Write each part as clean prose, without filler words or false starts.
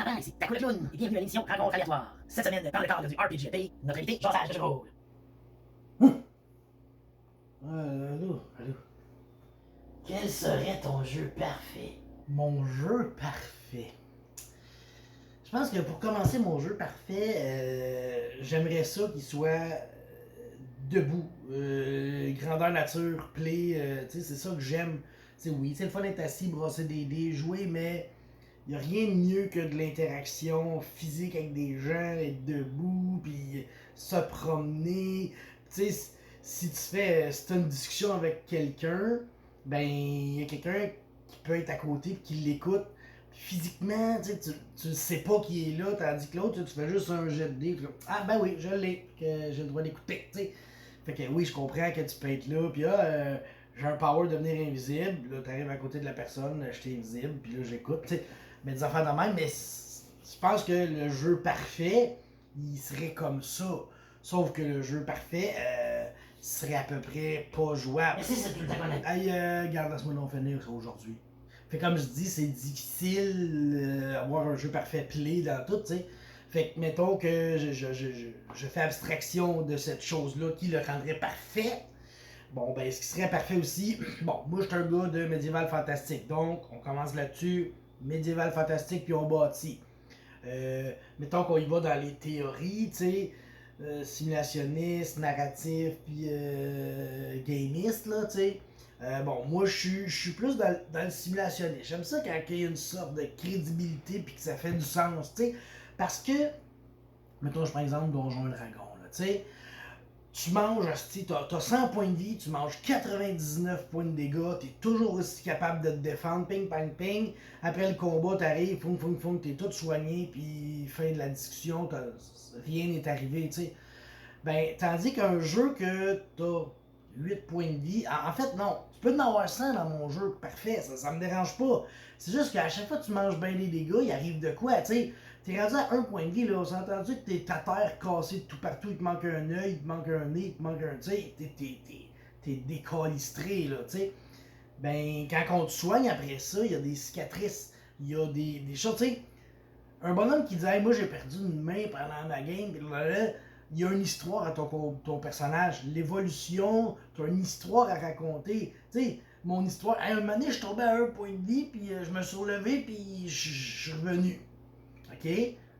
enfants, ici Taco le clown, et bienvenue à l'émission Rencontre aléatoire. Cette semaine, dans le cadre du RPGP, notre invité, Jean-Sage de Chevreau. Allô. Quel serait ton jeu parfait? Mon jeu parfait. Je pense que pour commencer mon jeu parfait, j'aimerais ça qu'il soit debout. Grandeur nature, play, c'est ça que j'aime. Oui, c'est le fun d'être assis, brasser des dés, jouer, mais il n'y a rien de mieux que de l'interaction physique avec des gens, être debout, puis se promener. Tu sais, si tu as une discussion avec quelqu'un, ben il y a quelqu'un qui peut être à côté et qui l'écoute. Physiquement, tu ne sais pas qui est là, tandis que l'autre, tu fais juste un jet de dés. Ah ben oui, je l'ai, que j'ai le droit d'écouter. T'sais. Fait que oui, je comprends que tu peux être là, puis j'ai un power de devenir invisible. Là, t'arrives à côté de la personne, je t'ai invisible, puis là, j'écoute. T'sais. Mais des affaires de même, mais je pense que le jeu parfait, il serait comme ça. Sauf que le jeu parfait serait à peu près pas jouable. Mais c'est tout le temps qu'on a. Hey, garde, laisse-moi non finir ça aujourd'hui. Fait comme je dis, c'est difficile d'avoir un jeu parfait play dans tout, tu sais. Fait que mettons que je fais abstraction de cette chose-là qui le rendrait parfait. Bon, ben, ce qui serait parfait aussi, bon, moi, je suis un gars de médiéval fantastique. Donc, on commence là-dessus, médiéval fantastique, puis on bâtit. Mettons qu'on y va dans les théories, tu sais, simulationniste, narratif, puis gamiste, là, tu sais. Bon, moi, je suis plus dans le simulationniste. J'aime ça quand il y a une sorte de crédibilité, puis que ça fait du sens, tu sais. Parce que, mettons, je prends exemple Donjon et Dragon, là, tu sais. Tu manges, t'as 100 points de vie, tu manges 99 points de dégâts, t'es toujours aussi capable de te défendre, ping, ping, ping. Après le combat, t'arrives, t'es tout soigné, puis fin de la discussion, rien n'est arrivé, tu sais. Ben, tandis qu'un jeu que t'as 8 points de vie, en fait, non, tu peux en avoir 100 dans mon jeu, parfait, ça me dérange pas. C'est juste qu'à chaque fois que tu manges bien les dégâts, il arrive de quoi, tu sais. T'es rendu à 1 point de vie, là, on s'est entendu que t'es ta terre cassée de tout partout, il te manque un œil, il te manque un nez, il te manque un... Tu sais, t'es décalistré, là, tu sais. Ben, quand on te soigne après ça, il y a des cicatrices, il y a des choses, tu sais. Un bonhomme qui dit hey, moi j'ai perdu une main pendant ma game, il y a une histoire à ton personnage. L'évolution, tu as une histoire à raconter. Tu sais, mon histoire, à un moment donné, je suis tombé à 1 point de vie, puis je me suis relevé, puis je suis revenu. OK?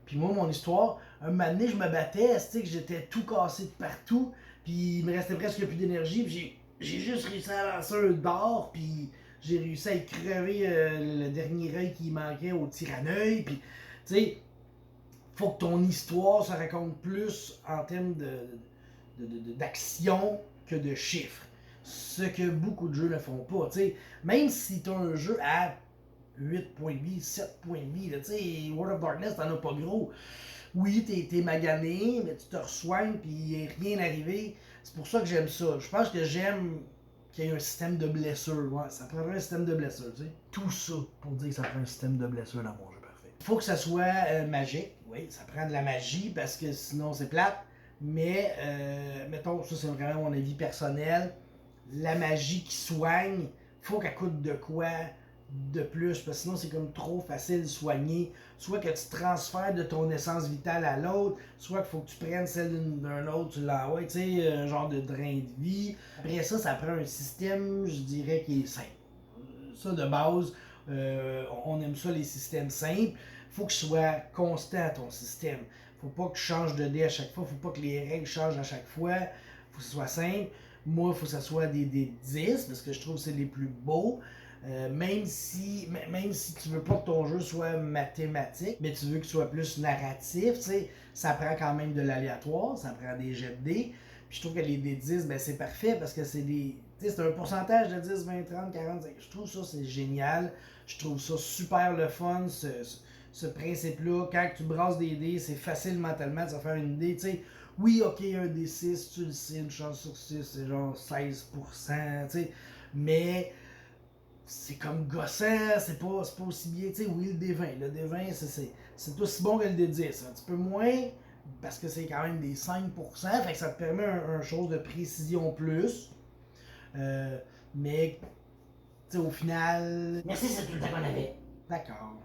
Puis moi, mon histoire, un moment donné, je me battais, que j'étais tout cassé de partout, puis il me restait presque plus d'énergie, puis j'ai juste réussi à lancer un d'or, puis j'ai réussi à y crever le dernier œil qui manquait au tyranneuil, puis tu sais, faut que ton histoire se raconte plus en termes d'action que de chiffres. Ce que beaucoup de jeux ne font pas. T'sais. Même si tu as un jeu à 8 points de vie, 7 points de vie, t'sais, World of Darkness, t'en as pas gros. Oui, t'es magané, mais tu te resoignes, puis il n'est rien arrivé. C'est pour ça que j'aime ça. Je pense que j'aime qu'il y ait un système de blessure. Ouais, ça prendrait un système de blessure. T'sais. Tout ça pour dire que ça prend un système de blessure dans mon jeu. Il faut que ça soit magique, oui, ça prend de la magie parce que sinon c'est plate. Mais, mettons, ça c'est vraiment mon avis personnel, la magie qui soigne, faut qu'elle coûte de quoi de plus, parce que sinon c'est comme trop facile de soigner. Soit que tu transfères de ton essence vitale à l'autre, soit qu'il faut que tu prennes celle d'un autre, tu l'envoies, tu sais, un genre de drain de vie. Après ça, ça prend un système, je dirais, qui est simple. Ça de base, on aime ça les systèmes simples. Faut que je sois constant à ton système. Faut pas que je change de dé à chaque fois. Faut pas que les règles changent à chaque fois. Faut que ce soit simple. Moi, il faut que ce soit des 10 parce que je trouve que c'est les plus beaux. Même si tu veux pas que ton jeu soit mathématique, mais tu veux qu'il soit plus narratif, tu sais, ça prend quand même de l'aléatoire, ça prend des jets de dés. Puis je trouve que les D10, ben c'est parfait parce que c'est des. C'est un pourcentage de 10, 20, 30, 40. Je trouve ça c'est génial. Je trouve ça super le fun, ce principe-là. Quand tu brasses des dés, c'est facile mentalement de se faire une idée. Tu sais, oui, ok, un D6, tu le sais, une chance sur 6, c'est genre 16%, tu sais. Mais c'est comme gossant, c'est pas aussi bien. Tu sais, oui, le D20. Le D20, c'est aussi bon que le D10. Un petit peu moins, parce que c'est quand même des 5%, fait que ça te permet un chose de précision plus. Mais, tu sais, au final. Merci, c'est tout le temps qu'on avait. D'accord.